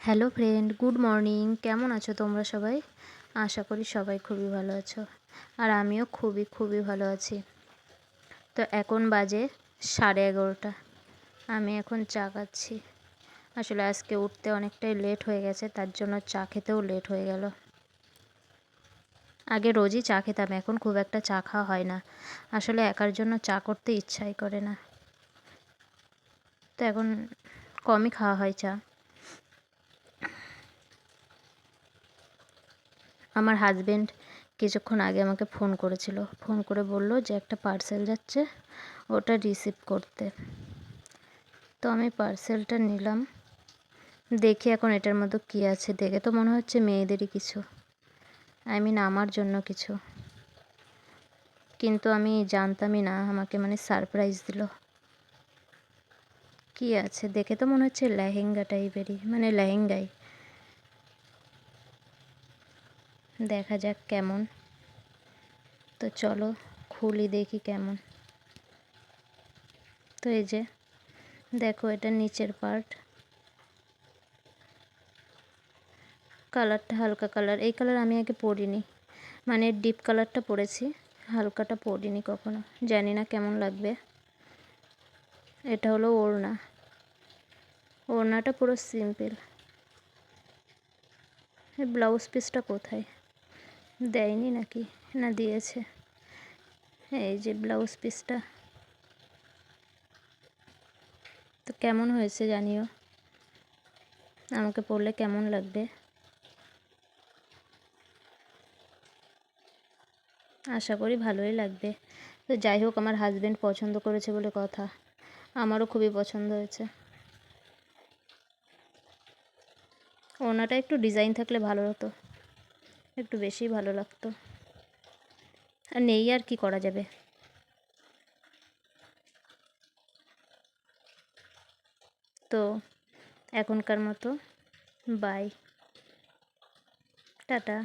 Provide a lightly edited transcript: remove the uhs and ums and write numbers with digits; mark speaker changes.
Speaker 1: Hello friend, good morning. কেমন আছো তোমরা সবাই? আশা করি সবাই খুবই ভালো আছো, আর আমিও খুবই খুবই ভালো আছি। তো এখন বাজে 11:30। আমি এখন চা খাচ্ছি। আসলে আজকে উঠতে অনেকটাই লেট হয়ে গেছে, তার জন্য চা খেতেও লেট হয়ে গেল। আগে রোজই চা খেতাম, এখন খুব একটা চা খাওয়া হয় না। আসলে একার জন্য চা করতে ইচ্ছাই করে না, তো এখন কমই খাওয়া হয় চা। আমার হাজবেন্ড কিছুক্ষণ আগে আমাকে ফোন করেছিল, ফোন করে বলল যে একটা পার্সেল যাচ্ছে, ওটা রিসিভ করতে। তো আমি পার্সেলটা নিলাম, দেখি এখন এটার মধ্যে কী আছে। দেখে তো মনে হচ্ছে মেয়েদেরই কিছু, আমার জন্য কিছু, কিন্তু আমি জানতামই না। আমাকে সারপ্রাইজ দিল। কী আছে দেখে তো মনে হচ্ছে লেহেঙ্গা টাইপেরই, লেহেঙ্গাই। দেখা যাক কেমন। তো চলো খুলি, দেখি কেমন। তো এই যে দেখো, এটা নিচের পার্ট, কালারটা হালকা কালার। এই কালার আমি আগে পরিনি, ডিপ কালারটা পরেছি, হালকাটা পরিনি কখনো, জানি না কেমন লাগবে। এটা হলো ওড়না, ওড়নাটা পুরো সিম্পল। এই ব্লাউজ পিসটা কোথায়? দেয়নি নাকি? না দিয়েছে। এই যে ব্লাউজ পিসটা। তো কেমন হয়েছে জানিও, আমাকে পরলে কেমন লাগবে। আশা করি ভালোই লাগবে। তো যাই হোক, আমার হাজবেন্ড পছন্দ করেছে বলে কথা, আমারও খুবই পছন্দ হয়েছে। ওড়নাটা একটু ডিজাইন থাকলে ভালো হতো, একটু বেশি ভালো লাগতো। আর নেই, আর কি করা যাবে। তো এখনকার মতো বাই, টাটা।